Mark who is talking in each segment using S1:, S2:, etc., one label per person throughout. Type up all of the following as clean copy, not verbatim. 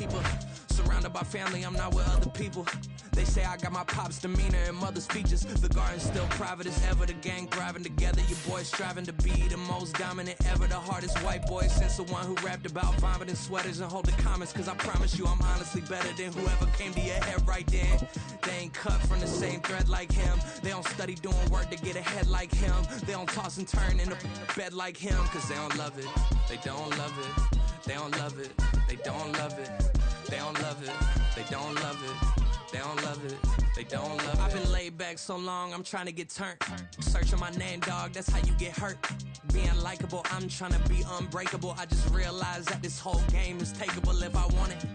S1: keeper. Surrounded by family, I'm not with other people. They say I got my pop's demeanor and mother's features. The garden's still private as ever. The gang thriving together. Your boys striving to be the most dominant ever. The hardest white boy since the one who rapped about vomiting sweaters and holding comments. Cause I promise you I'm honestly better than whoever came to your head right then. They ain't cut from the same thread like him. They don't study doing work to get ahead like him. They don't toss and turn in the bed like him. Cause they don't love it. They don't love it. They don't love it. They don't love it. They don't love it. They don't love it. They don't love it. They don't love it. I've been laid back so long, I'm trying to get turned. Searching my name, dog, that's how you get hurt. Being likable, I'm trying to be unbreakable. I just realized that this whole game is takeable if I want it.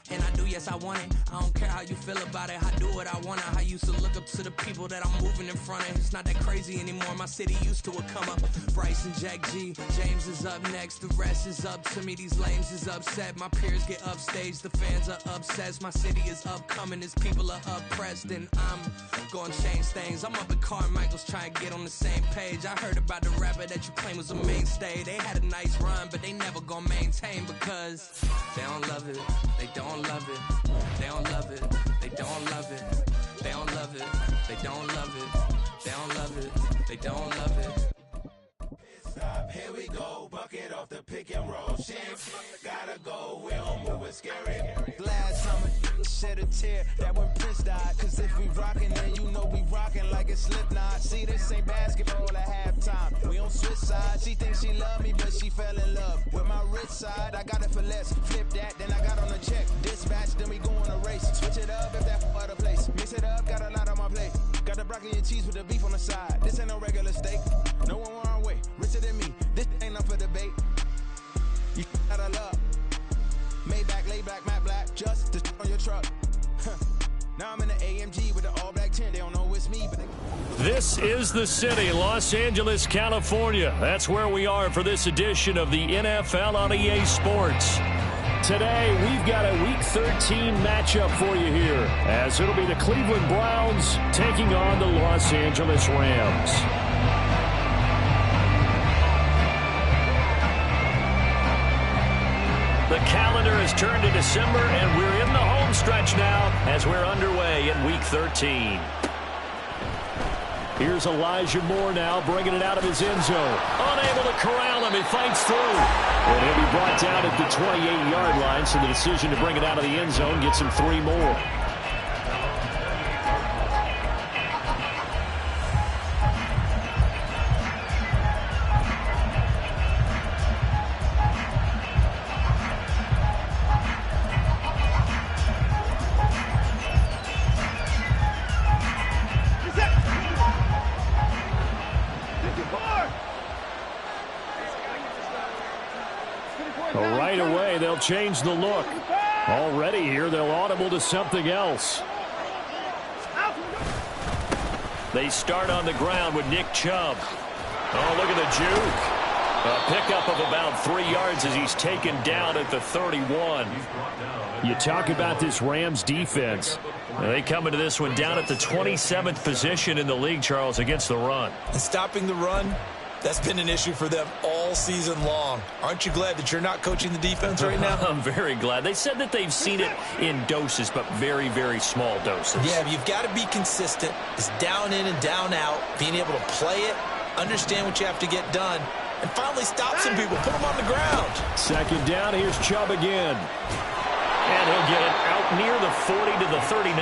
S1: And I do, yes, I want it. I don't care how you feel about it. I do what I want. I used to look up to the people that I'm moving in front of. It's not that crazy anymore. My city used to it come up. Bryce and Jack G. James is up next. The rest is up to me. These lames is upset. My peers get upstaged. The fans are obsessed. My city is upcoming. His people are oppressed. And I'm gonna change things. I'm up at Carmichael's trying to get on the same page. I heard about the rapper that you claim was a mainstay. They had a nice run, but they never gonna maintain because they don't love it. They don't love it. They don't love it. They don't love it. They don't love it. They don't love it. They don't love it. They don't love it.
S2: Stop, here we go, bucket off the pick and roll. Shit, gotta go, we don't move, it's scary.
S3: Last summer, shed a tear that when Prince died. Cause if we rockin', then you know we rockin' like it's Slipknot. See, this ain't basketball at halftime. We on switch side. She thinks she love me, but she fell in love with my rich side. I got it for less. Flip that, then I got on a check. Dispatch, then we go on a race. Switch it up if that other place. Mix it up, got a lot on my plate. Got the broccoli and cheese with the beef on the side. This ain't no regular steak. No one wrong way. Richer than me. This ain't up for debate. You gotta love. Maybach, lay back, matte black. Just to on your truck. Now I'm in the AMG with the all black tint. They don't know it's me, but
S4: This is the city, Los Angeles, California. That's where we are for this edition of the NFL on EA Sports. Today, we've got a Week 13 matchup for you here, as it'll be the Cleveland Browns taking on the Los Angeles Rams. The calendar has turned to December, and we're in the home stretch now as we're underway in Week 13. Here's Elijah Moore now, bringing it out of his end zone. Unable to corral him, he fights through. And he'll be brought down at the 28-yard line, so the decision to bring it out of the end zone gets him 3 more. Right away, they'll change the look. Already here, they'll audible to something else. They start on the ground with Nick Chubb. Oh, look at the juke. A pickup of about 3 yards as he's taken down at the 31. You talk about this Rams defense. They come into this one down at the 27th position in the league, Charles, against the run.
S5: And stopping the run, that's been an issue for them all season long. Aren't you glad that you're not coaching the defense right now?
S4: I'm very glad. They said that they've seen it in doses, but very, very small doses.
S5: Yeah, you've got to be consistent. It's down in and down out, being able to play it, understand what you have to get done, and finally stop some people, put them on the ground.
S4: Second down, here's Chubb again. And he'll get it out near the 40 to the 39.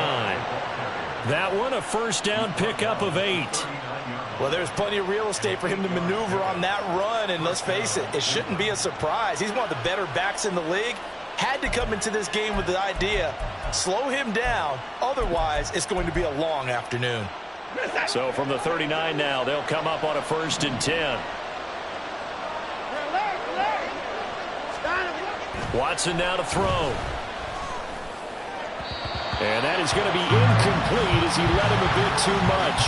S4: That one, a first down pickup of 8.
S5: Well, there's plenty of real estate for him to maneuver on that run, and let's face it, it shouldn't be a surprise. He's one of the better backs in the league. Had to come into this game with the idea, slow him down, otherwise it's going to be a long afternoon.
S4: So from the 39 now, they'll come up on a 1st and 10. Watson now to throw. And that is going to be incomplete as he let him a bit too much.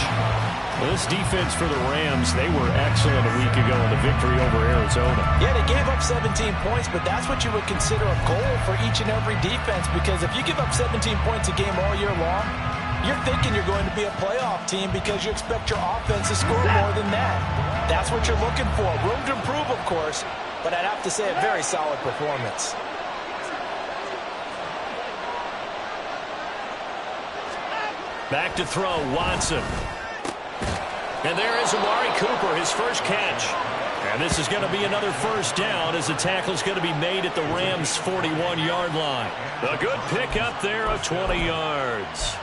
S4: Well, this defense for the Rams, they were excellent a week ago in the victory over Arizona.
S5: Yeah, they gave up 17 points, but that's what you would consider a goal for each and every defense, because if you give up 17 points a game all year long, you're thinking you're going to be a playoff team because you expect your offense to score more than that. That's what you're looking for. Room to improve, of course, but I'd have to say a very solid performance.
S4: Back to throw, Watson. And there is Amari Cooper, his first catch. And this is going to be another first down as the tackle is going to be made at the Rams' 41-yard line. A good pickup there of 20 yards.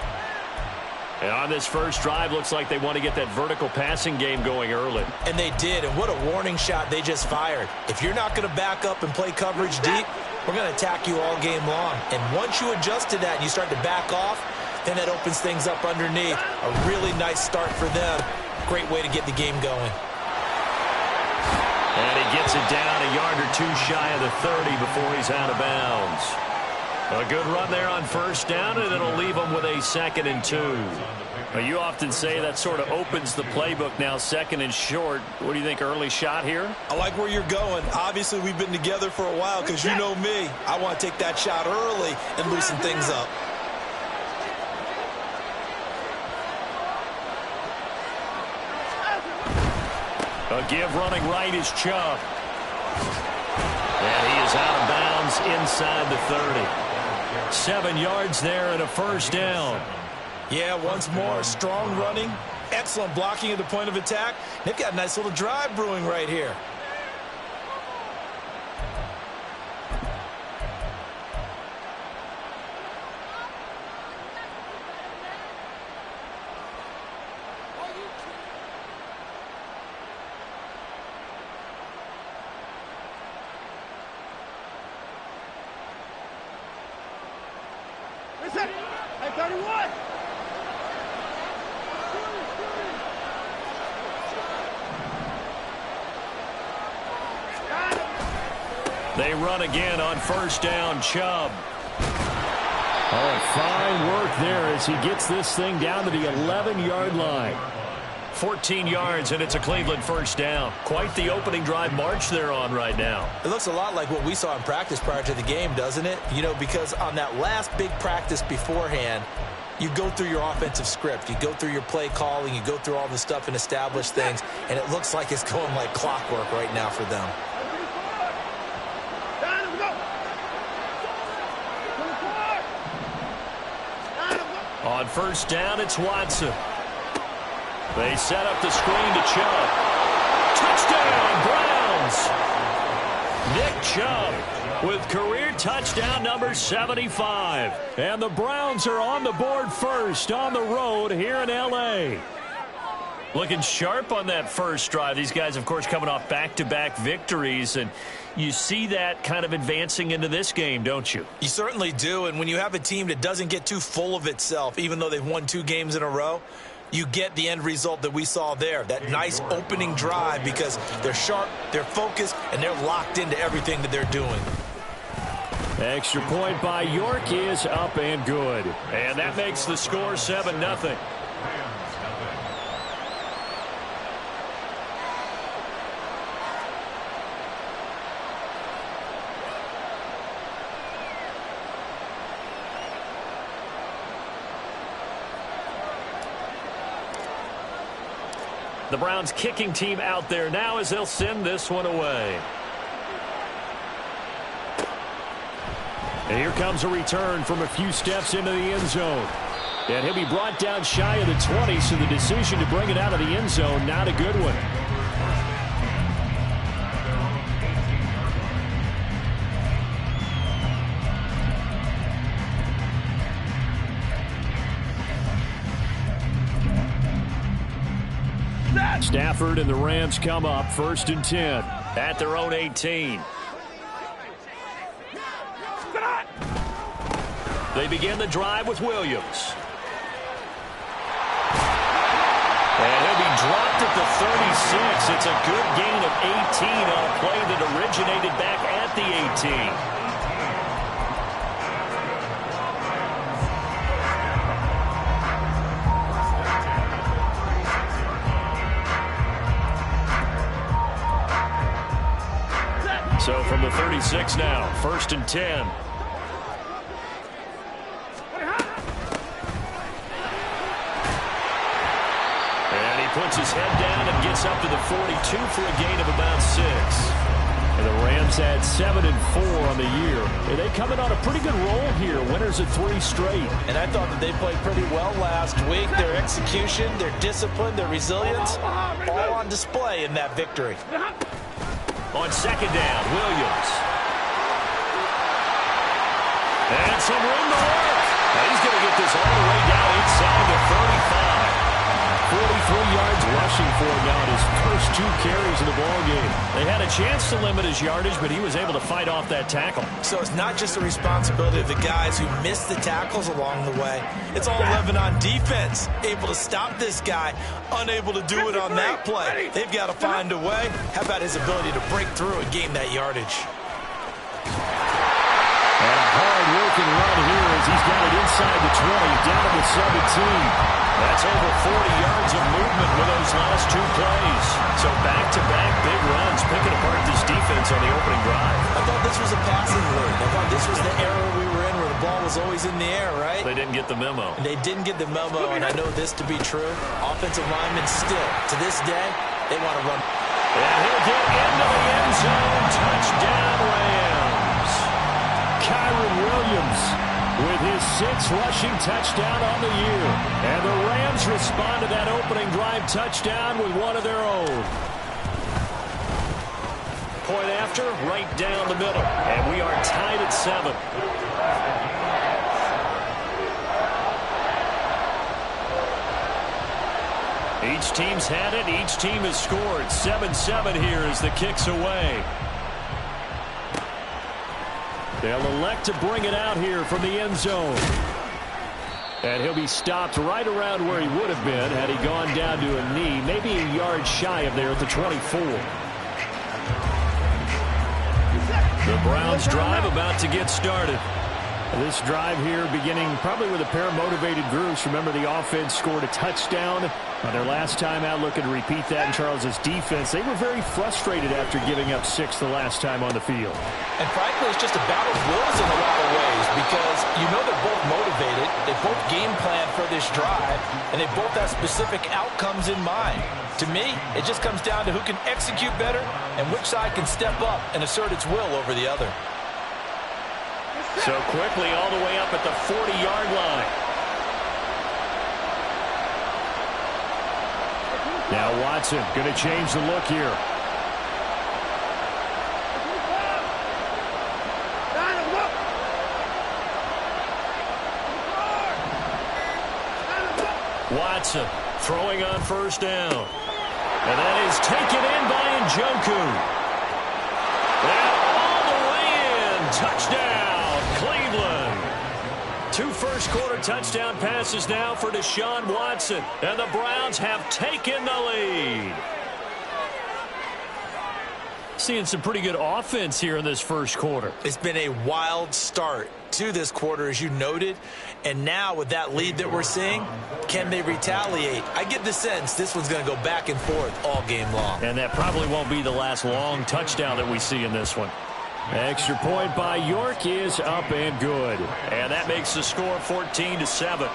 S4: And on this first drive, looks like they want to get that vertical passing game going early.
S5: And they did, and what a warning shot they just fired. If you're not going to back up and play coverage deep, we're going to attack you all game long. And once you adjust to that and you start to back off, then that opens things up underneath. A really nice start for them. Great way to get the game going.
S4: And he gets it down a yard or two shy of the 30 before he's out of bounds. A good run there on first down, and it'll leave him with a 2nd and 2. Now, you often say that sort of opens the playbook now, 2nd and short. What do you think, early shot here?
S5: I like where you're going. Obviously, we've been together for a while because you know me. I want to take that shot early and loosen things up.
S4: A give running right is Chubb. And he is out of bounds inside the 30. 7 yards there and a first down.
S5: Yeah, once more, strong running, excellent blocking at the point of attack. They've got a nice little drive brewing right here.
S4: They run again on first down, Chubb. Oh, fine work there as he gets this thing down to the 11-yard line. 14 yards, and it's a Cleveland first down. Quite the opening drive march they're on right now.
S5: It looks a lot like what we saw in practice prior to the game, doesn't it? You know, because on that last big practice beforehand, you go through your offensive script. You go through your play calling. You go through all the stuff and establish things, and it looks like it's going like clockwork right now for them.
S4: On first down, it's Watson. They set up the screen to Chubb. Touchdown, Browns! Nick Chubb with career touchdown number 75. And the Browns are on the board first on the road here in L.A. Looking sharp on that first drive. These guys, of course, coming off back-to-back victories, and you see that kind of advancing into this game, don't you?
S5: You certainly do, and when you have a team that doesn't get too full of itself, even though they've won 2 games in a row, you get the end result that we saw there, that nice opening drive, because they're sharp, they're focused, and they're locked into everything that they're doing.
S4: Extra point by York is up and good. And that makes the score 7-0. The Browns kicking team out there now as they'll send this one away. And here comes a return from a few steps into the end zone. And he'll be brought down shy of the 20, so the decision to bring it out of the end zone, not a good one. Stafford and the Rams come up 1st and 10 at their own 18. They begin the drive with Williams. And he'll be dropped at the 36. It's a good gain of 18 on a play that originated back at the 18. So from the 36 now, 1st and 10. And he puts his head down and gets up to the 42 for a gain of about 6. And the Rams had 7-4 on the year. And they come in on a pretty good roll here. Winners of 3 straight.
S5: And I thought that they played pretty well last week. Their execution, their discipline, their resilience, all on display in that victory.
S4: On second down, Williams. And some room to work. Now he's going to get this all the way down inside the 35. 43 yards rushing for him now in his first 2 carries of the ballgame. They had a chance to limit his yardage, but he was able to fight off that tackle.
S5: So it's not just the responsibility of the guys who missed the tackles along the way. It's all 11 on defense, able to stop this guy, unable to do it on that play. They've got to find a way. How about his ability to break through and gain that yardage?
S4: And a hard-working run here as he's got it inside the 20, down to the 17. That's over 40 yards of movement with those last 2 plays. So back-to-back big runs, picking apart this defense on the opening drive.
S5: I thought this was a passing league. I thought this was the era we were in where the ball was always in the air, right?
S4: They didn't get the memo.
S5: They didn't get the memo, and I know this to be true. Offensive linemen still, to this day, they want to run.
S4: And he'll get into the end zone. Touchdown, Rams. Kyron Williams with his 6th rushing touchdown on the year. And the Rams respond to that opening drive touchdown with one of their own. Point after, right down the middle. And we are tied at 7. Each team's had it. Each team has scored. 7-7 here as the kick's away. They'll elect to bring it out here from the end zone. And he'll be stopped right around where he would have been had he gone down to a knee, maybe a yard shy of there at the 24. The Browns drive about to get started. This drive here beginning probably with a pair of motivated groups. Remember, the offense scored a touchdown on their last time out. Looking to repeat that in Charles's defense. They were very frustrated after giving up 6 the last time on the field.
S5: And frankly, it's just a battle of wills in a lot of ways because you know they're both motivated. They both game plan for this drive, and they both have specific outcomes in mind. To me, it just comes down to who can execute better and which side can step up and assert its will over the other.
S4: So quickly all the way up at the 40-yard line. Now Watson going to change the look here. Watson throwing on first down. And that is taken in by Njoku. And all the way in. Touchdown, Cleveland. 2 first-quarter touchdown passes now for Deshaun Watson. And the Browns have taken the lead. Seeing some pretty good offense here in this first quarter.
S5: It's been a wild start to this quarter, as you noted. And now with that lead that we're seeing, can they retaliate? I get the sense this one's going to go back and forth all game long.
S4: And that probably won't be the last long touchdown that we see in this one. Extra point by York is up and good. And that makes the score 14-7.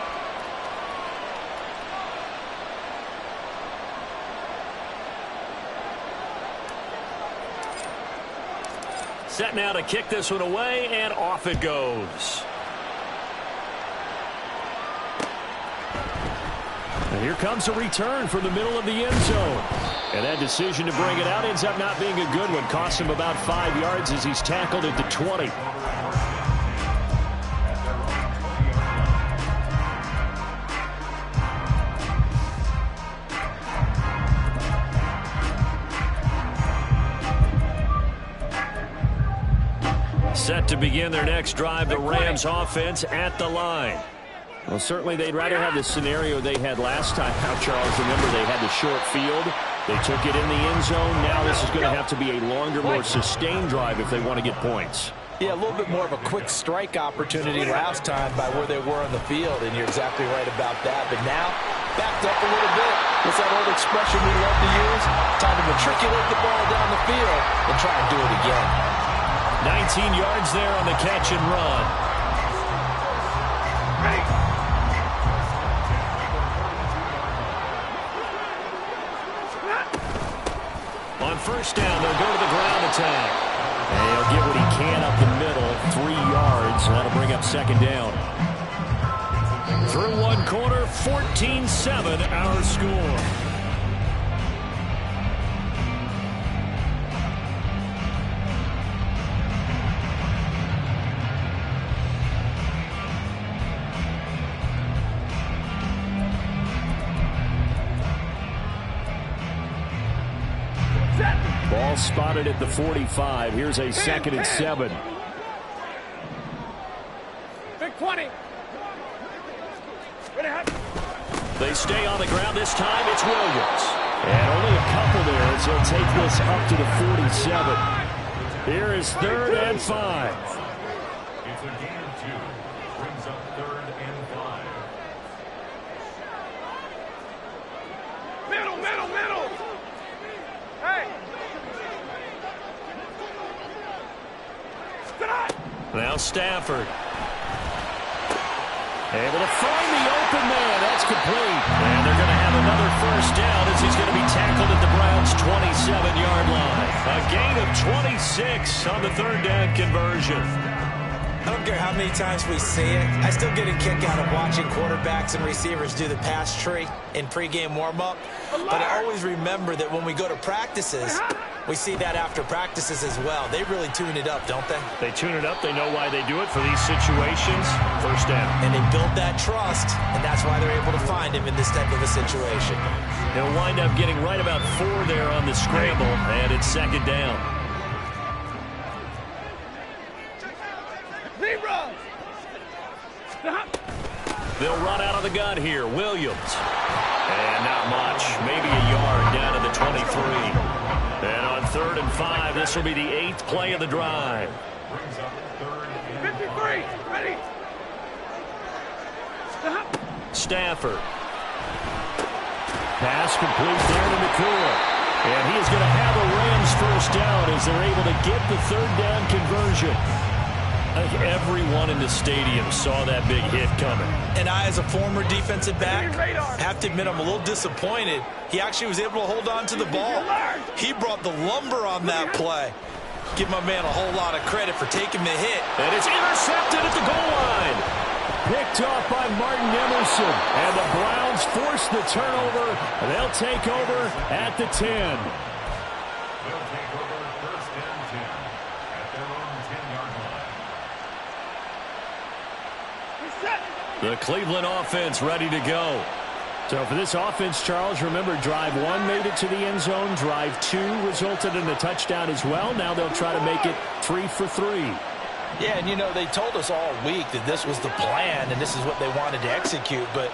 S4: Set now to kick this one away, and off it goes. And here comes a return from the middle of the end zone. And that decision to bring it out ends up not being a good one. Cost him about 5 yards as he's tackled at the 20. Set to begin their next drive, the Rams offense at the line. Well, certainly they'd rather have the scenario they had last time out, Charles. Remember, they had the short field. They took it in the end zone. Now this is going to have to be a longer, more sustained drive if they want to get points.
S5: Yeah, a little bit more of a quick strike opportunity last time by where they were on the field, and you're exactly right about that. But now, backed up a little bit. What's that old expression we love to use? Time to matriculate the ball down the field and try and do it again.
S4: 19 yards there on the catch and run. On first down, they'll go to the ground attack. And he'll get what he can up the middle, 3 yards. And that'll bring up second down. Through one quarter, 14-7 our score. Ball spotted at the 45. Here's a 2nd and 7.
S6: Big 20.
S4: They stay on the ground this time. It's Williams. And only a couple there as he'll take this up to the 47. Here is 3rd and 5.
S7: It's a gain of 2. Brings up 3rd and 5.
S6: Middle. Hey.
S4: Now Stafford. Able to find the open man. That's complete. And they're going to have another 1st down as he's going to be tackled at the Browns' 27-yard line. A gain of 26 on the 3rd down conversion.
S5: I don't care how many times we see it. I still get a kick out of watching quarterbacks and receivers do the pass tree in pregame warm-up. But I always remember that when we go to practices, we see that after practices as well. They really tune it up, don't they?
S4: They tune it up. They know why they do it for these situations. 1st down.
S5: And they build that trust, and that's why they're able to find him in this type of a situation.
S4: He'll wind up getting right about 4 there on the scramble, and it's 2nd down. They'll run out of the gun here. Williams. And not much. Maybe a yard down to the 23. And on 3rd and 5, this will be the 8th play of the drive.
S7: Brings up 3rd and
S6: 53. Ready.
S4: Stafford. Pass complete there to McCool. And he is going to have a Rams 1st down as they're able to get the 3rd down conversion. I think everyone in the stadium saw that big hit coming.
S5: And I, as a former defensive back, have to admit I'm a little disappointed. He actually was able to hold on to the ball. He brought the lumber on that play. Give my man a whole lot of credit for taking the hit.
S4: And it's intercepted at the goal line. Picked off by Martin Emerson. And the Browns force the turnover. And they'll take over at the 10.
S7: They'll take over 1st and 10 at their own 10-yard line.
S4: The Cleveland offense ready to go. So for this offense, Charles, remember drive 1 made it to the end zone. Drive 2 resulted in a touchdown as well. Now they'll try to make it 3 for 3.
S5: Yeah, and you know, they told us all week that this was the plan and this is what they wanted to execute, but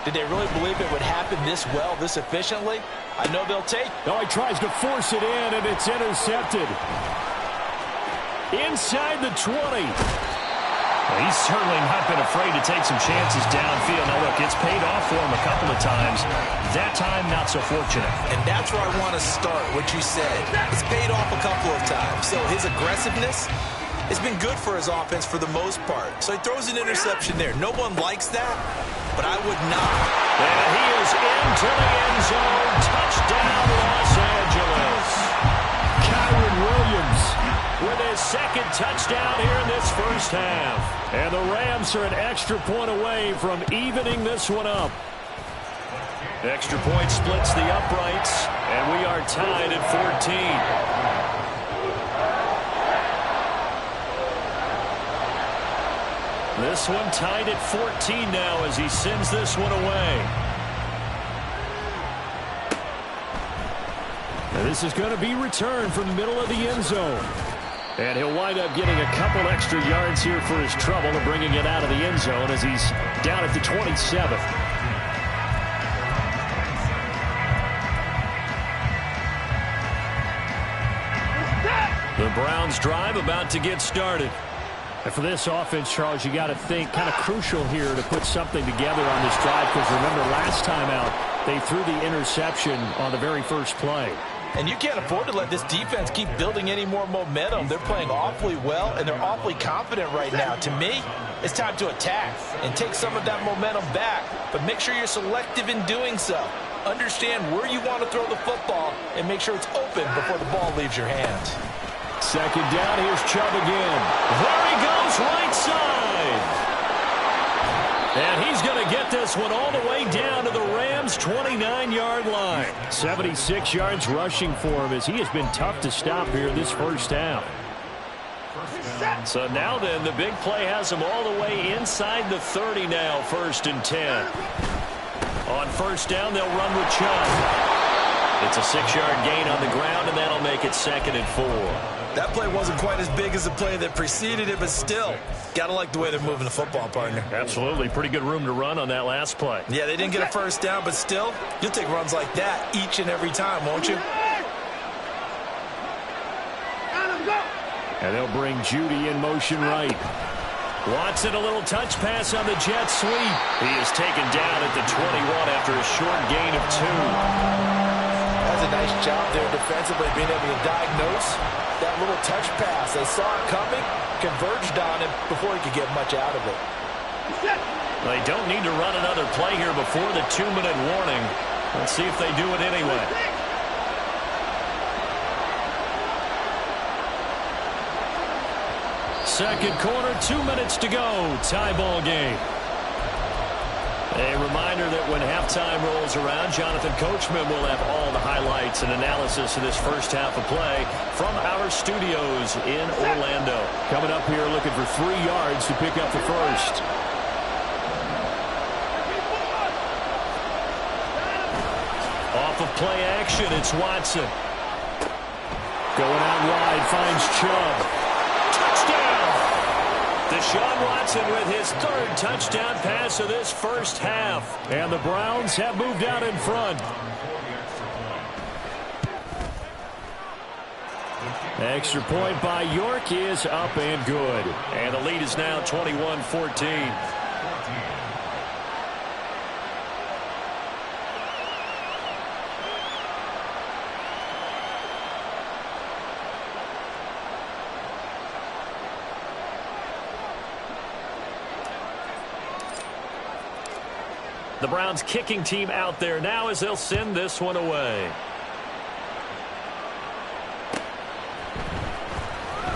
S5: did they really believe it would happen this well, this efficiently? I know they'll take.
S4: Oh, he tries to force it in, and it's intercepted. Inside the 20. He's certainly not been afraid to take some chances downfield. Now, look, it's paid off for him a couple of times. That time, not so fortunate.
S5: And that's where I want to start, what you said. It's paid off a couple of times. So his aggressiveness has been good for his offense for the most part. So he throws an interception there. No one likes that, but I would not.
S4: And he is into the end zone. Touchdown, Los Angeles. Kyron Williams with his 2nd touchdown here in this 1st half. And the Rams are an extra point away from evening this one up. Extra point splits the uprights, and we are tied at 14. This one tied at 14 now as he sends this one away. And this is going to be returned from the middle of the end zone. And he'll wind up getting a couple extra yards here for his trouble and bringing it out of the end zone as he's down at the 27. The Browns drive about to get started. And for this offense, Charles, you got to think kind of crucial here to put something together on this drive because remember last time out they threw the interception on the very first play.
S5: And you can't afford to let this defense keep building any more momentum. They're playing awfully well, and they're awfully confident right now. To me, it's time to attack and take some of that momentum back, but make sure you're selective in doing so. Understand where you want to throw the football and make sure it's open before the ball leaves your hands.
S4: Second down, here's Chubb again. There he goes, right side. And he's going to get this one all the way down to the Rams' 29-yard line. 76 yards rushing for him as he has been tough to stop here this first half. So now then, the big play has him all the way inside the 30 now, 1st and 10. On first down, they'll run with Chubb. It's a 6-yard gain on the ground, and that'll make it 2nd and 4.
S5: That play wasn't quite as big as the play that preceded it, but still, got to like the way they're moving the football, partner.
S4: Absolutely. Pretty good room to run on that last play.
S5: Yeah, they didn't get a first down, but still, you'll take runs like that each and every time, won't you?
S4: And they'll bring Judy in motion right. Watson, a little touch pass on the jet sweep. He is taken down at the 21 after a short gain of 2.
S5: That's a nice job there defensively, being able to diagnose that little touch pass. They saw it coming, converged on him before he could get much out of it.
S4: They don't need to run another play here before the 2-minute warning. Let's see if they do it anyway. Second quarter, 2 minutes to go. Tie ball game. A reminder that when halftime rolls around, Jonathan Coachman will have all the highlights and analysis of this first half of play from our studios in Orlando. Coming up here looking for 3 yards to pick up the first. Off of play action, it's Watson. Going out wide, finds Chubb. Touchdown! Deshaun Watson with his 3rd touchdown pass of this first half. And the Browns have moved out in front. Extra point by York is up and good. And the lead is now 21-14. The Browns kicking team out there now as they'll send this one away.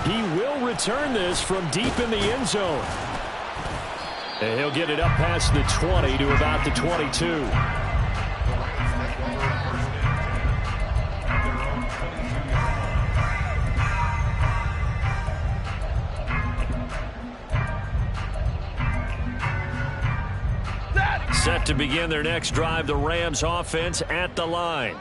S4: He will return this from deep in the end zone. And he'll get it up past the 20 to about the 22. Set to begin their next drive, the Rams offense at the line.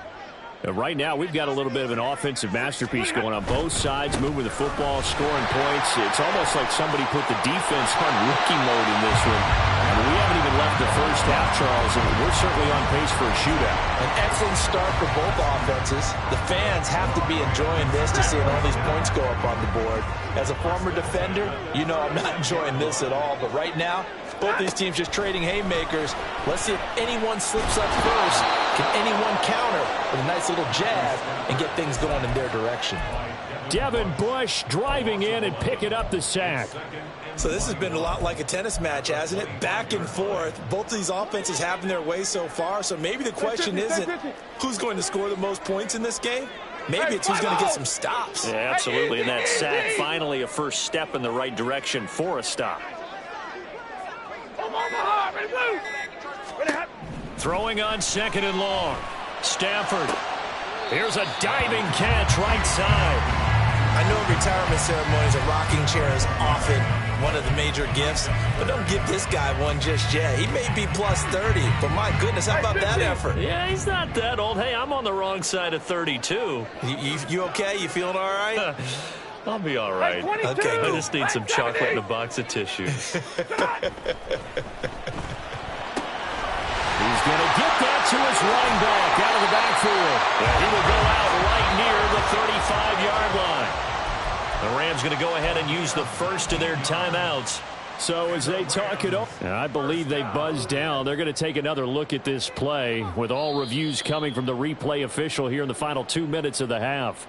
S4: Right now, we've got a little bit of an offensive masterpiece going on both sides, moving the football, scoring points. It's almost like somebody put the defense on rookie mode in this one. I mean, we haven't even left the first half, Charles, and we're certainly on pace for a shootout.
S5: An excellent start for both offenses. The fans have to be enjoying this to see all these points go up on the board. As a former defender, you know I'm not enjoying this at all, but right now, both these teams just trading haymakers. Let's see if anyone slips up first. Can anyone counter with a nice little jab and get things going in their direction?
S4: Devin Bush driving in and picking up the sack.
S5: So this has been a lot like a tennis match, hasn't it? Back and forth. Both of these offenses having their way so far. So maybe the question isn't who's going to score the most points in this game. Maybe it's who's going to get some stops.
S4: Yeah, absolutely. And that sack finally a first step in the right direction for a stop. Throwing on 2nd and long. Stafford. Here's a diving catch right side.
S5: I know in retirement ceremonies, a rocking chair is often one of the major gifts, but don't give this guy one just yet. He may be plus 30, but my goodness, how about that effort?
S4: Yeah, he's not that old. Hey, I'm on the wrong side of 32.
S5: You okay? You feeling all right?
S4: I'll be all right.
S5: Okay,
S4: I just need some chocolate and a box of tissues. He's going to get that to his running back out of the backfield. And he will go out right near the 35-yard line. The Rams going to go ahead and use the first of their timeouts. So as they talk it up, I believe they buzzed down. They're going to take another look at this play with all reviews coming from the replay official here in the final 2 minutes of the half.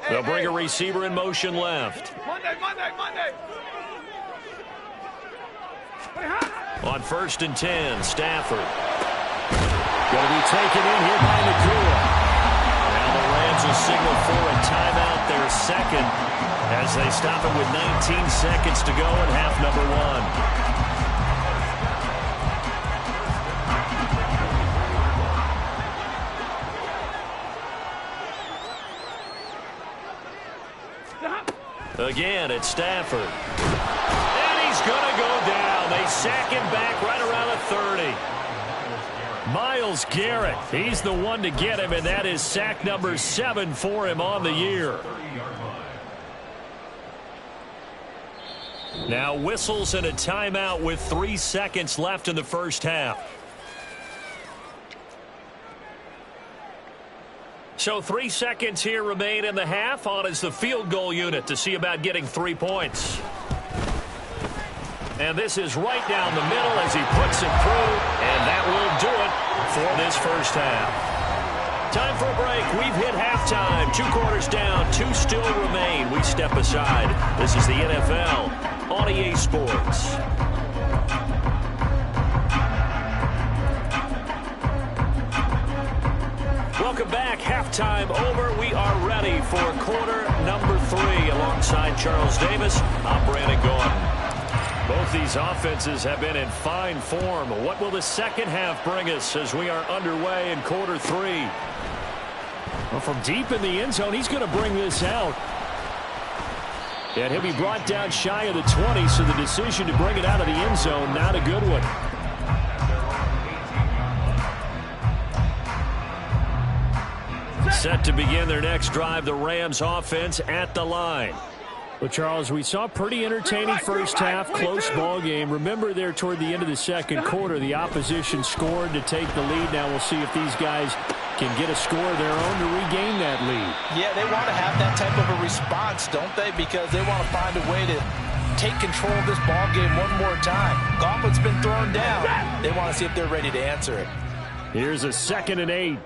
S4: They'll They'll bring a receiver in motion left.
S6: Monday.
S4: On 1st and 10, Stafford. Going to be taken in here by Nakua. Now the Rams will signal for a timeout, their second, as they stop it with 19 seconds to go in half number 1. Again, it's Stafford. And he's going to go down. They sack him back right around the 30. Myles Garrett, he's the one to get him, and that is sack number 7 for him on the year. Now whistles and a timeout with 3 seconds left in the first half. So 3 seconds here remain in the half. On is the field goal unit to see about getting 3 points. And this is right down the middle as he puts it through. And that will do it for this first half. Time for a break. We've hit halftime. 2 quarters down. 2 still remain. We step aside. This is the NFL on EA Sports. Welcome back. Halftime over. We are ready for quarter number 3 alongside Charles Davis. I'm Brandon Gordon. Both these offenses have been in fine form. What will the second half bring us as we are underway in quarter 3? Well, from deep in the end zone, he's going to bring this out. And he'll be brought down shy of the 20, so the decision to bring it out of the end zone, not a good one. Set to begin their next drive, the Rams offense at the line. Well, Charles, we saw a pretty entertaining first half, close ball game. Remember there toward the end of the second quarter, the opposition scored to take the lead. Now we'll see if these guys can get a score of their own to regain that lead.
S5: Yeah, they want to have that type of a response, don't they? Because they want to find a way to take control of this ball game one more time. Gauntlet's been thrown down. They want to see if they're ready to answer it.
S4: Here's a 2nd and 8.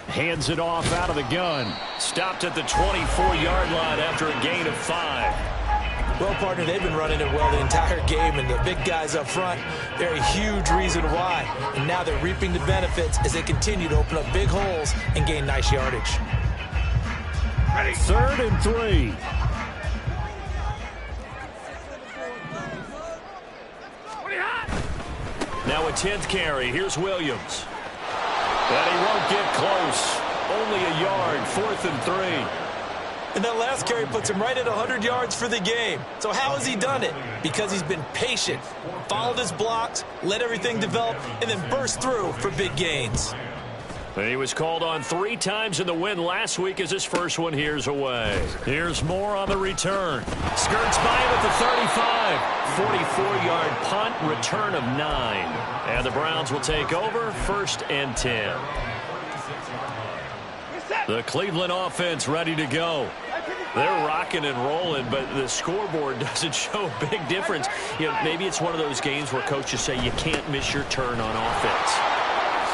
S4: Hands it off out of the gun. Stopped at the 24-yard line after a gain of 5.
S5: Well, partner, they've been running it well the entire game, and the big guys up front, they're a huge reason why. And now they're reaping the benefits as they continue to open up big holes and gain nice yardage.
S4: 3rd and 3. Now a 10th carry. Here's Williams. And he won't get close. Only a yard. 4th and 3.
S5: And that last carry puts him right at 100 yards for the game. So how has he done it? Because he's been patient, followed his blocks, let everything develop, and then burst through for big gains.
S4: And he was called on 3 times in the win last week as his first one here's away. Here's more on the return. Skirts by him at the 35. 44-yard punt, return of 9. And the Browns will take over, 1st and 10. The Cleveland offense ready to go. They're rocking and rolling, but the scoreboard doesn't show a big difference. You know, maybe it's one of those games where coaches say you can't miss your turn on offense.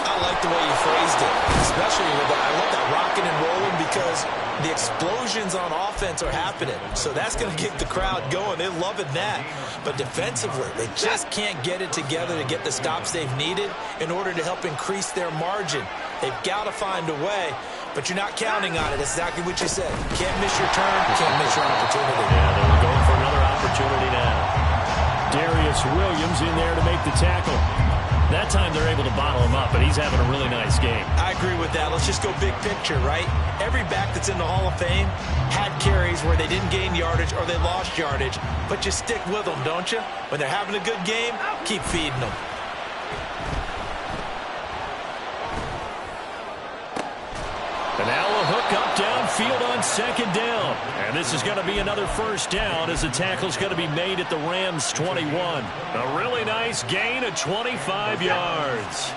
S5: I like the way you phrased it, especially with that. I love that rocking and rolling because the explosions on offense are happening. So that's going to get the crowd going. They're loving that. But defensively, they just can't get it together to get the stops they've needed in order to help increase their margin. They've got to find a way, but you're not counting on it. That's exactly what you said. Can't miss your turn, can't miss your opportunity.
S4: Yeah, they're going for another opportunity now. Darius Williams in there to make the tackle. That time they're able to bottle him up, but he's having a really nice game.
S5: I agree with that. Let's just go big picture, right? Every back that's in the Hall of Fame had carries where they didn't gain yardage or they lost yardage, but you stick with them, don't you? When they're having a good game, keep feeding them.
S4: And now a hook up downfield on 2nd down. And this is going to be another 1st down as the tackle's going to be made at the Rams' 21. A really nice gain of 25 yards.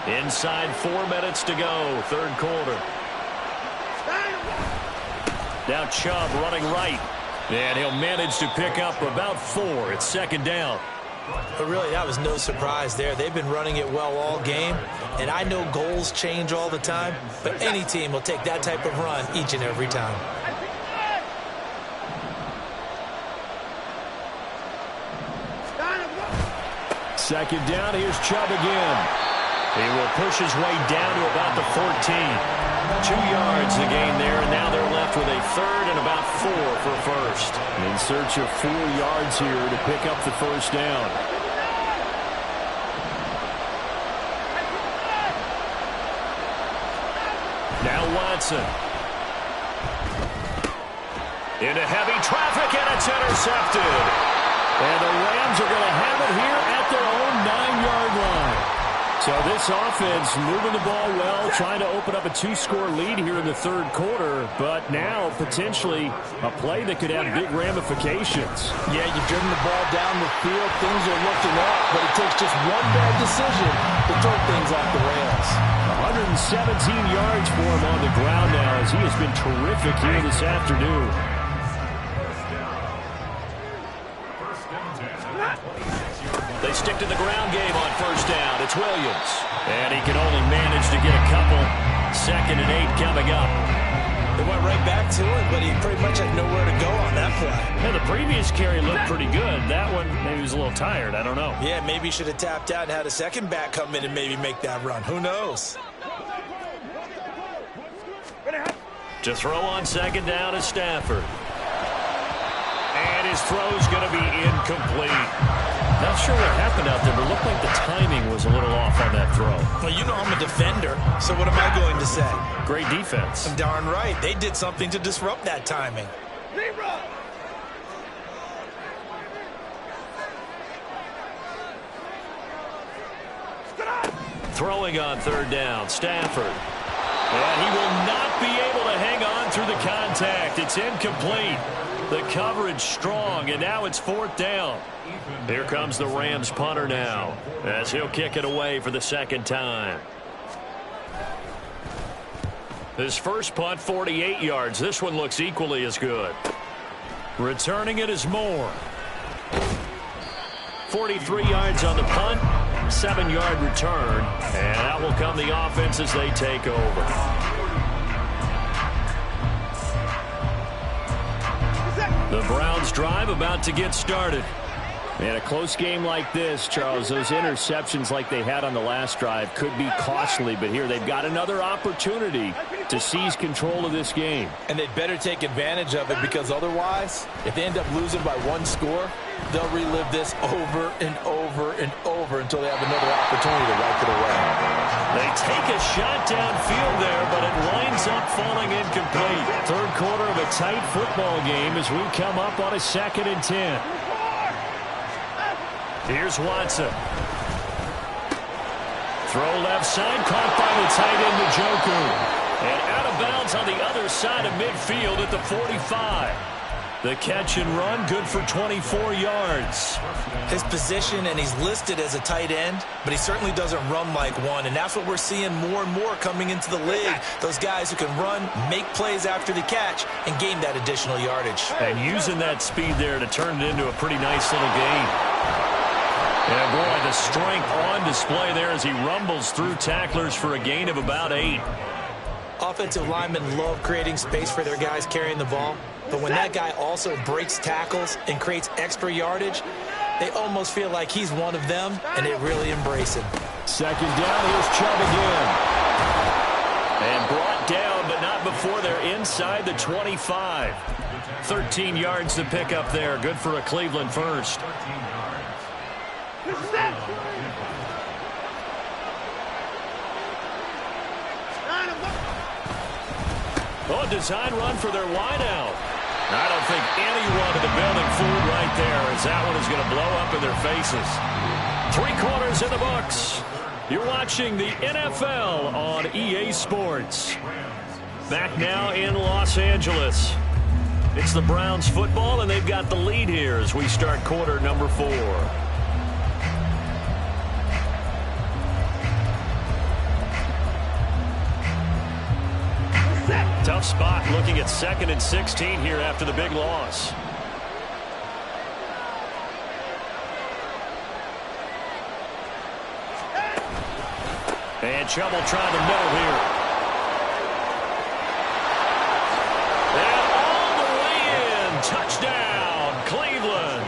S4: Inside 4 minutes to go, 3rd quarter. Now Chubb running right. And he'll manage to pick up about 4. It's 2nd down.
S5: But really, that was no surprise there. They've been running it well all game, and I know goals change all the time, but any team will take that type of run each and every time.
S4: Second down, here's Chubb again. He will push his way down to about the 14. 2 yards the gain there, and now they're left with a third and about 4 for first. In search of 4 yards here to pick up the first down. Now Watson. Into heavy traffic, and it's intercepted. And the Rams are going to have it here at their own 9-yard line. So this offense moving the ball well, trying to open up a 2-score lead here in the third quarter, but now potentially a play that could have big ramifications.
S5: Yeah, you've driven the ball down the field. Things are looking up, but it takes just one bad decision to throw things off the rails.
S4: 117 yards for him on the ground now as he has been terrific here this afternoon. They stick to the ground game on first down. It's Williams. And he can only manage to get a couple. 2nd and 8 coming up.
S5: They went right back to him, but he pretty much had nowhere to go on that play.
S4: Yeah, the previous carry looked pretty good. That one, maybe he was a little tired. I don't know.
S5: Yeah, maybe he should have tapped out and had a second back come in and maybe make that run. Who knows?
S4: To throw on second down is Stafford. And his throw's going to be incomplete. Not sure what happened out there, but it looked like the timing was a little off on that throw.
S5: Well, you know I'm a defender, so what am I going to say?
S4: Great defense.
S5: I'm darn right. They did something to disrupt that timing.
S4: Throwing on third down, Stafford. And he will not be able to hang on through the contact. It's incomplete. The coverage strong, and now it's 4th down. Here comes the Rams punter now, as he'll kick it away for the 2nd time. His first punt, 48 yards. This one looks equally as good. Returning it is Moore. 43 yards on the punt, 7-yard return, and that will come the offense as they take over. The Browns drive about to get started. And a close game like this, Charles, those interceptions like they had on the last drive could be costly, but here they've got another opportunity to seize control of this game.
S5: And they'd better take advantage of it, because otherwise, if they end up losing by 1 score, they'll relive this over and over and over until they have another opportunity to wipe it away.
S4: They take a shot downfield there, but it winds up falling incomplete. Third quarter of a tight football game as we come up on a 2nd and 10. Here's Watson. Throw left side, caught by the tight end, Njoku. And out of bounds on the other side of midfield at the 45. The catch and run, good for 24 yards.
S5: His position, and he's listed as a tight end, but he certainly doesn't run like one, and that's what we're seeing more and more coming into the league. Those guys who can run, make plays after the catch, and gain that additional yardage.
S4: And using that speed there to turn it into a pretty nice little gain. And boy, the strength on display there as he rumbles through tacklers for a gain of about 8.
S5: Offensive linemen love creating space for their guys carrying the ball, but when that guy also breaks tackles and creates extra yardage, they almost feel like he's one of them, and they really embrace him.
S4: Second down, here's Chubb again. And brought down, but not before they're inside the 25. 13 yards to pick up there. Good for a Cleveland first. Oh, design run for their wideout. I don't think anyone in the building fooled right there, as that one is going to blow up in their faces. 3 quarters in the books. You're watching the NFL on EA Sports. Back now in Los Angeles. It's the Browns football, and they've got the lead here as we start quarter number 4. Tough spot looking at 2nd and 16 here after the big loss. And Chubb will try the middle here. And all the way in. Touchdown, Cleveland.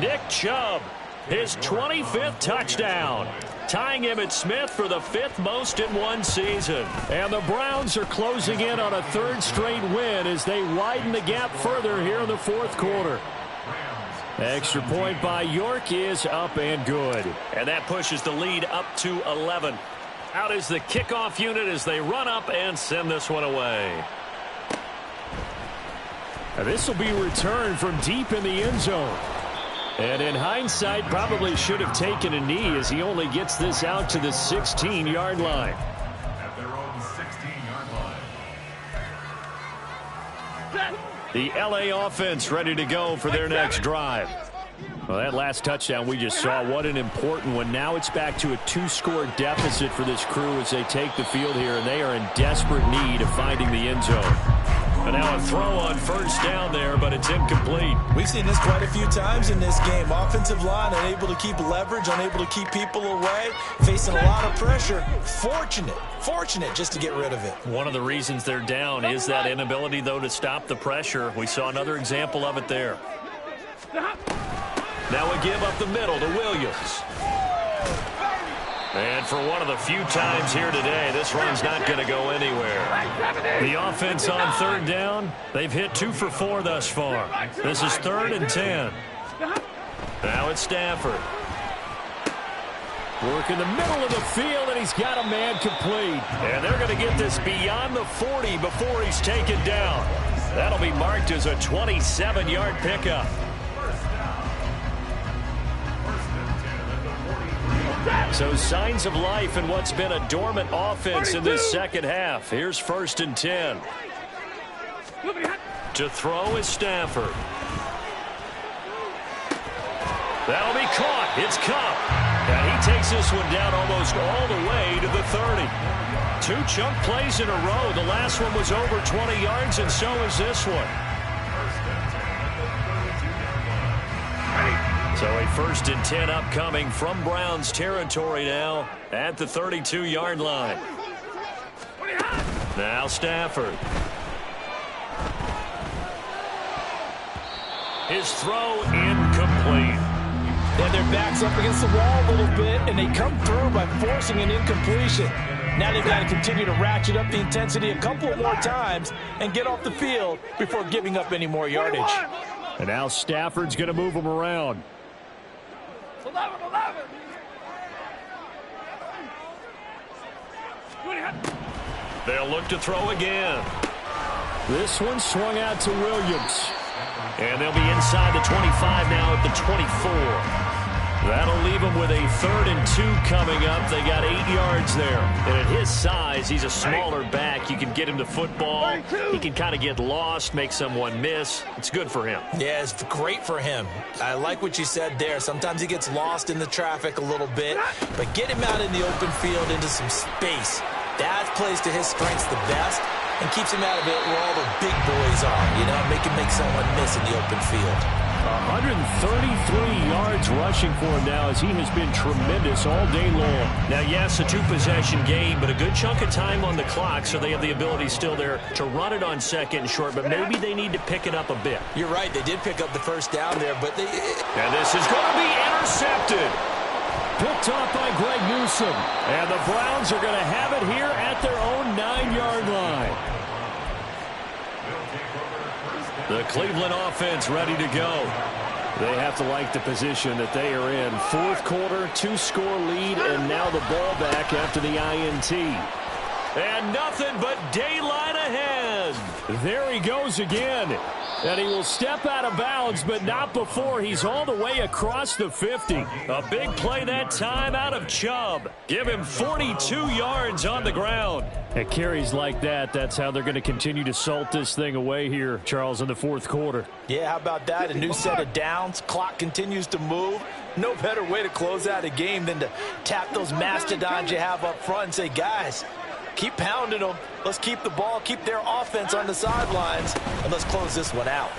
S4: Nick Chubb, his 25th touchdown, tying Emmitt Smith for the 5th most in one season. And the Browns are closing in on a 3rd straight win as they widen the gap further here in the 4th quarter. Extra point by York is up and good. And that pushes the lead up to 11. Out is the kickoff unit as they run up and send this one away. This will be returned from deep in the end zone. And in hindsight, probably should have taken a knee as he only gets this out to the 16-yard line.
S7: At their own 16-yard line.
S4: The LA offense ready to go for their next drive. Well, that last touchdown we just saw, what an important one. Now it's back to a 2-score deficit for this crew as they take the field here, and they are in desperate need of finding the end zone. And now a throw on first down there, but it's incomplete.
S5: We've seen this quite a few times in this game. Offensive line unable to keep leverage, unable to keep people away, facing a lot of pressure. Fortunate just to get rid of it.
S4: One of the reasons they're down is that inability, though, to stop the pressure. We saw another example of it there. Now we give up the middle to Williams. And for one of the few times here today, this run's not going to go anywhere. The offense on 3rd down, they've hit 2 for 4 thus far. This is 3rd and 10. Now it's Stafford. Work in the middle of the field, and he's got a man complete. And they're going to get this beyond the 40 before he's taken down. That'll be marked as a 27-yard pickup. So signs of life in what's been a dormant offense in this second half. Here's 1st and 10. To throw is Stafford. That'll be caught. It's Kupp. And he takes this one down almost all the way to the 30. 2 chunk plays in a row. The last one was over 20 yards, and so is this one. So a 1st and 10 upcoming from Browns territory now at the 32-yard line. Now Stafford. His throw incomplete.
S5: And their backs up against the wall a little bit, and they come through by forcing an incompletion. Now they've got to continue to ratchet up the intensity a couple more times and get off the field before giving up any more yardage.
S4: And now Stafford's going to move them around.
S6: 11.
S4: They'll look to throw again. This one swung out to Williams. And they'll be inside the 25 now at the 24. That'll leave them with a 3rd and 2 coming up. They got 8 yards there. And at his size, he's a smaller back. You can get him the football. He can kind of get lost, make someone miss. It's good for him.
S5: Yeah, it's great for him. I like what you said there. Sometimes he gets lost in the traffic a little bit. But get him out in the open field into some space. That plays to his strengths the best and keeps him out of it where all the big boys are. You know, make someone miss in the open field.
S4: 133 yards rushing for him now as he has been tremendous all day long. Now, yes, a 2-possession game, but a good chunk of time on the clock, so they have the ability still there to run it on 2nd and short, but maybe they need to pick it up a bit.
S5: You're right. They did pick up the 1st down there, but they...
S4: And this is going to be intercepted. Picked off by Greg Newsome. And the Browns are going to have it here at their own 9-yard line. The Cleveland offense ready to go. They have to like the position that they are in. 4th quarter, 2-score lead, and now the ball back after the INT. And nothing but daylight ahead. There he goes again. And he will step out of bounds, but not before he's all the way across the 50. A big play that time out of Chubb. Give him 42 yards on the ground. At carries like that, that's how they're going to continue to salt this thing away here, Charles, in the 4th quarter.
S5: Yeah, how about that? A new set of downs. Clock continues to move. No better way to close out a game than to tap those mastodons you have up front and say, guys, keep pounding them. Let's keep the ball, keep their offense on the sidelines, and let's close this one out.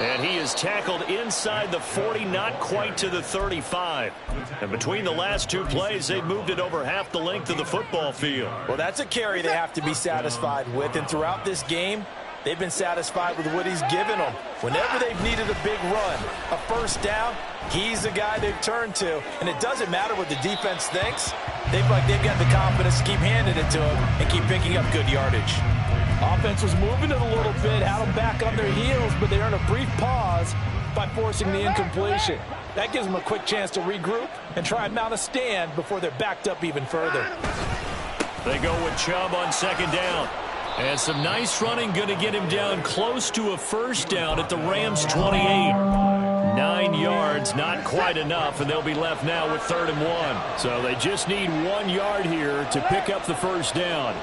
S4: And he is tackled inside the 40, not quite to the 35. And between the last two plays, they've moved it over half the length of the football field.
S5: Well, that's a carry they have to be satisfied with. And throughout this game, they've been satisfied with what he's given them. Whenever they've needed a big run, a first down, he's the guy they've turned to. And it doesn't matter what the defense thinks. They've got the confidence to keep handing it to him and keep picking up good yardage. Offense was moving it a little bit, had them back on their heels, but they earned a brief pause by forcing the incompletion. That gives them a quick chance to regroup and try and mount a stand before they're backed up even further.
S4: They go with Chubb on second down. And some nice running, going to get him down close to a first down at the Rams' 28. 9 yards, not quite enough, and they'll be left now with 3rd and 1. So they just need 1 yard here to pick up the first down.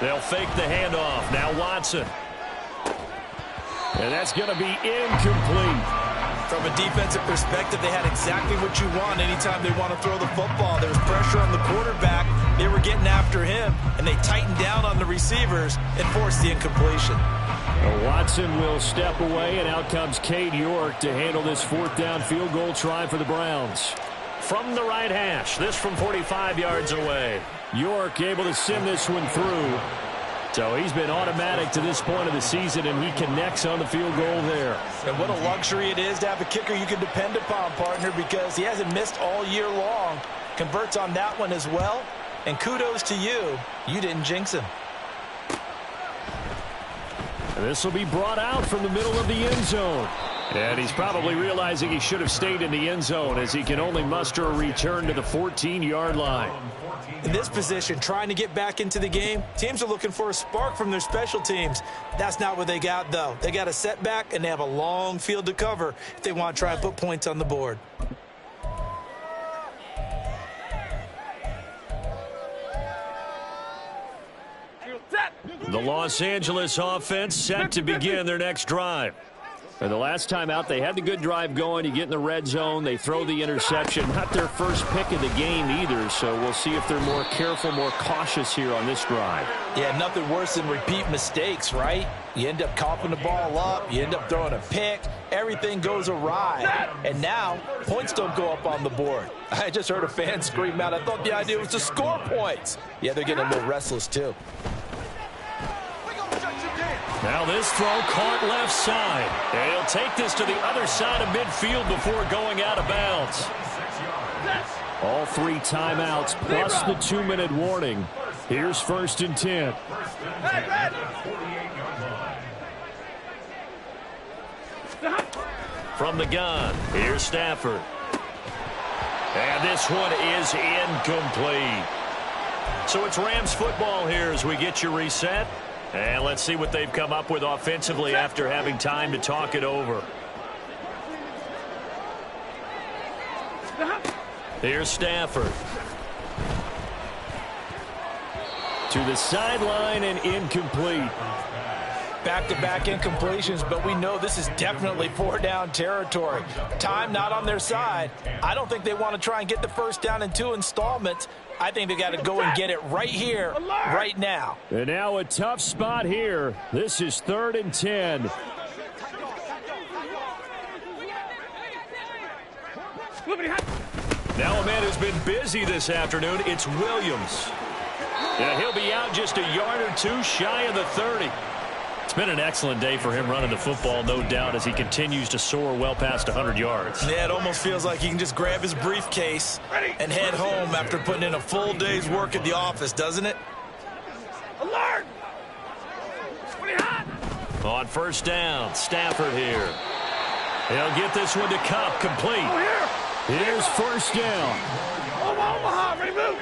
S4: They'll fake the handoff. Now Watson. And that's going to be incomplete.
S5: From a defensive perspective, they had exactly what you want anytime they want to throw the football. There was pressure on the quarterback. They were getting after him, and they tightened down on the receivers and forced the incompletion.
S4: Watson will step away, and out comes Cade York to handle this 4th down field goal try for the Browns. From the right hash, this from 45 yards away. York able to send this one through. So he's been automatic to this point of the season, and he connects on the field goal there.
S5: And what a luxury it is to have a kicker you can depend upon, partner, because he hasn't missed all year long. Converts on that one as well. And kudos to you. You didn't jinx him.
S4: This will be brought out from the middle of the end zone. And he's probably realizing he should have stayed in the end zone as he can only muster a return to the 14-yard line.
S5: In this position, trying to get back into the game, teams are looking for a spark from their special teams. That's not what they got, though. They got a setback, and they have a long field to cover if they want to try and put points on the board.
S4: The Los Angeles offense set to begin their next drive. And the last time out, they had the good drive going. You get in the red zone, they throw the interception. Not their first pick of the game either, so we'll see if they're more careful, more cautious here on this drive.
S5: Yeah, nothing worse than repeat mistakes, right? You end up coughing the ball up, you end up throwing a pick, everything goes awry. And now, points don't go up on the board. I just heard a fan scream out, I thought the idea was to score points. Yeah, they're getting a little restless too.
S4: Now this throw caught left side. And he'll take this to the other side of midfield before going out of bounds. All 3 timeouts plus the 2-minute warning. Here's 1st and 10. From the gun, here's Stafford. And this one is incomplete. So it's Rams football here as we get you reset. And let's see what they've come up with offensively after having time to talk it over. Here's Stafford. To the sideline and incomplete.
S5: Back-to-back incompletions, but we know this is definitely 4-down territory. Time not on their side. I don't think they want to try and get the first down in 2 installments. I think they got to go and get it right here, right now.
S4: And now a tough spot here. This is 3rd and 10. Now a man who's been busy this afternoon, it's Williams. Yeah, he'll be out just a yard or 2 shy of the 30. It's been an excellent day for him running the football, no doubt, as he continues to soar well past 100 yards.
S5: Yeah, it almost feels like he can just grab his briefcase and head home after putting in a full day's work at the office, doesn't it?
S6: Alert!
S4: On 1st down, Stafford here. He'll get this one to Kupp, complete. Here's 1st down.
S6: Omaha, ready, move!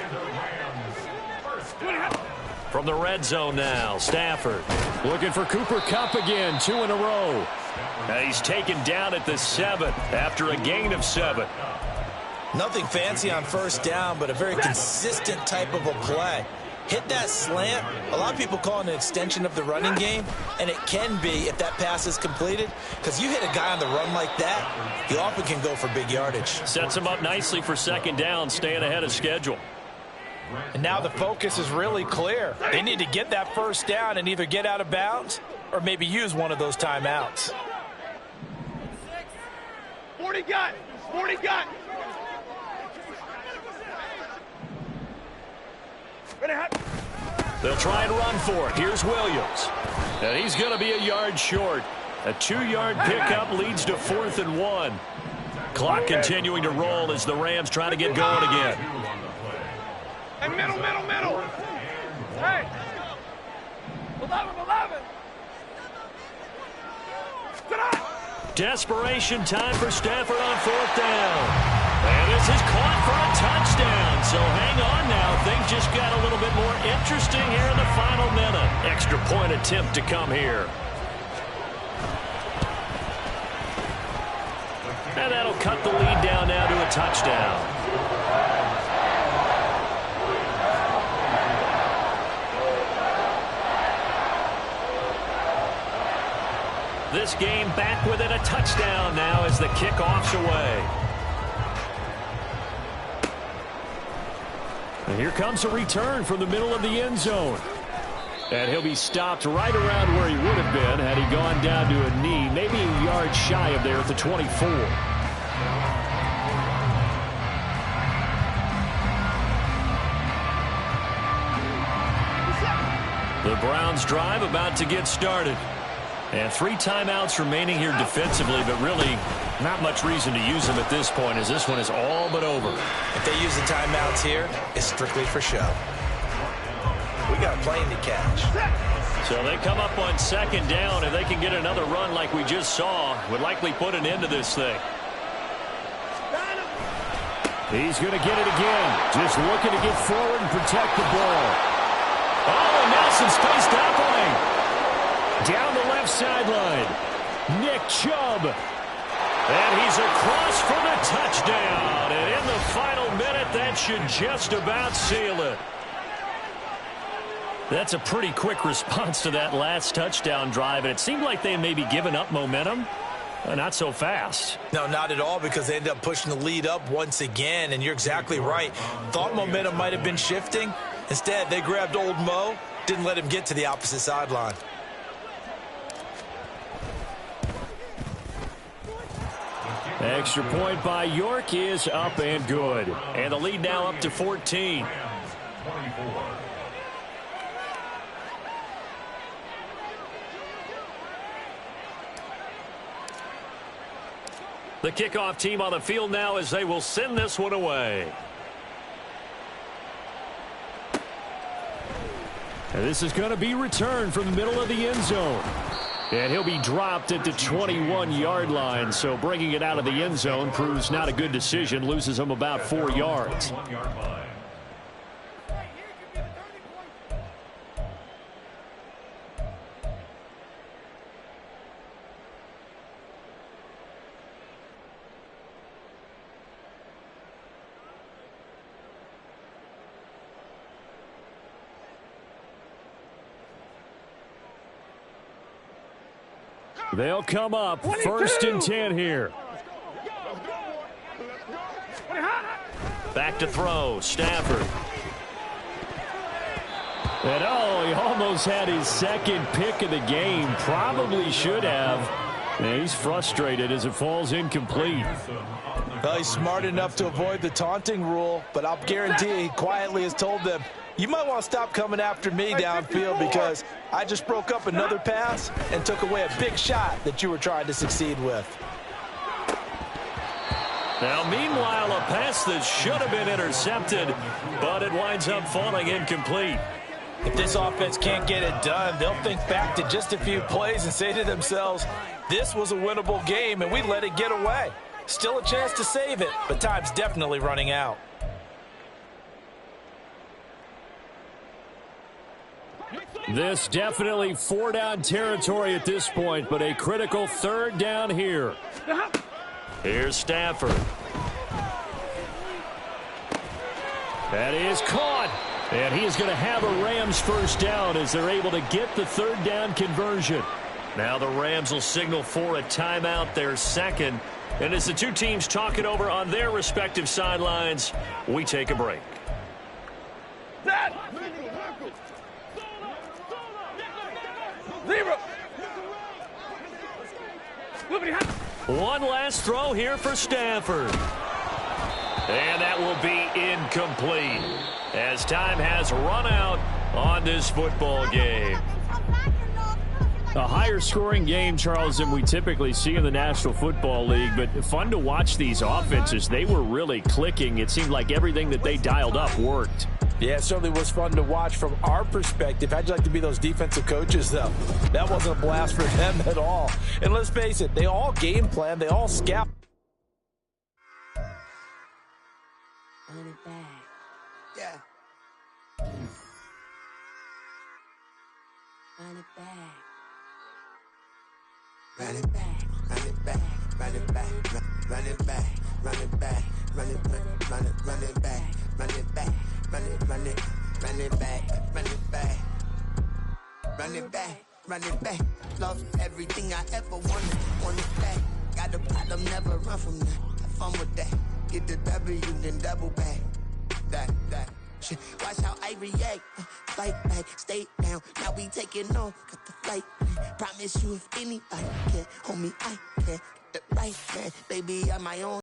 S4: From the red zone now, Stafford looking for Cooper Kupp again, 2 in a row. And he's taken down at the 7 after a gain of 7.
S5: Nothing fancy on 1st down, but a very consistent type of a play. Hit that slant. A lot of people call it an extension of the running game, and it can be if that pass is completed, because you hit a guy on the run like that, he often can go for big yardage.
S4: Sets him up nicely for 2nd down, staying ahead of schedule.
S5: And now the focus is really clear. They need to get that first down and either get out of bounds or maybe use one of those timeouts.
S6: 40 gun! 40 gun!
S4: They'll try and run for it. Here's Williams. And he's going to be a yard short. A 2-yard pickup leads to 4th and 1. Clock continuing to roll as the Rams try to get going again.
S6: Hey, middle! Hey! 11!
S4: Desperation time for Stafford on 4th down. And this is caught for a touchdown. So hang on now. Things just got a little bit more interesting here in the final minute. Extra point attempt to come here. And that'll cut the lead down now to a touchdown. This game back within a touchdown now as the kickoff's away. And here comes a return from the middle of the end zone. And he'll be stopped right around where he would have been had he gone down to a knee, maybe a yard shy of there at the 24. The Browns drive about to get started. And 3 timeouts remaining here defensively, but really not much reason to use them at this point as this one is all but over.
S5: If they use the timeouts here, it's strictly for show. We got a plane to catch.
S4: So they come up on 2nd down. If they can get another run like we just saw, would likely put an end to this thing. He's going to get it again. Just looking to get forward and protect the ball. Oh, Nelson spaced opening. Down the left sideline. Nick Chubb. And he's across for the touchdown. And in the final minute, that should just about seal it. That's a pretty quick response to that last touchdown drive. And it seemed like they had maybe given up momentum. Not so fast.
S5: No, not at all, because they ended up pushing the lead up once again. And you're exactly right. Thought momentum might have been shifting. Instead, they grabbed old Mo. Didn't let him get to the opposite sideline.
S4: Extra point by York is up and good. And the lead now up to 14. The kickoff team on the field now as they will send this one away. And this is going to be returned from the middle of the end zone. And he'll be dropped at the 21-yard line. So bringing it out of the end zone proves not a good decision. Loses him about 4 yards. They'll come up 1st and 10 here. Back to throw. Stafford. And oh, he almost had his 2nd pick of the game. Probably should have. And he's frustrated as it falls incomplete.
S5: Well, he's smart enough to avoid the taunting rule, but I'll guarantee he quietly has told them, you might want to stop coming after me downfield because I just broke up another pass and took away a big shot that you were trying to succeed with.
S4: Now, meanwhile, a pass that should have been intercepted, but it winds up falling incomplete.
S5: If this offense can't get it done, they'll think back to just a few plays and say to themselves, this was a winnable game and we let it get away. Still a chance to save it, but time's definitely running out.
S4: This definitely 4-down territory at this point, but a critical 3rd down here. Here's Stafford. That is caught. And he is going to have a Rams 1st down as they're able to get the 3rd down conversion. Now the Rams will signal for a timeout, their 2nd. And as the two teams talk it over on their respective sidelines, we take a break.
S6: Set. 0.
S4: One last throw here for Stanford. And that will be incomplete as time has run out on this football game. A higher scoring game, Charles, than we typically see in the National Football League, but fun to watch these offenses. They were really clicking. It seemed like everything that they dialed up worked.
S5: Yeah, it certainly was fun to watch from our perspective. How'd you like to be those defensive coaches, though? That wasn't a blast for them at all. And let's face it, they all game plan, they all scout.
S8: Run it back.
S3: Yeah.
S8: Run it back.
S3: Run it back, run it back, run it back, run it back, run it back, run it back, run it back, run it back, run it back, run it back, run it back, run it back. Lost everything I ever wanted it back. Got a problem, never run from that. Have fun with that. Get the W, then double back. That. Shit. Watch how I react. Fight back, stay down. Now we taking off. Got the flight plan. Promise you if anybody can, homie, I can. Get the right man. Baby, I'm my own.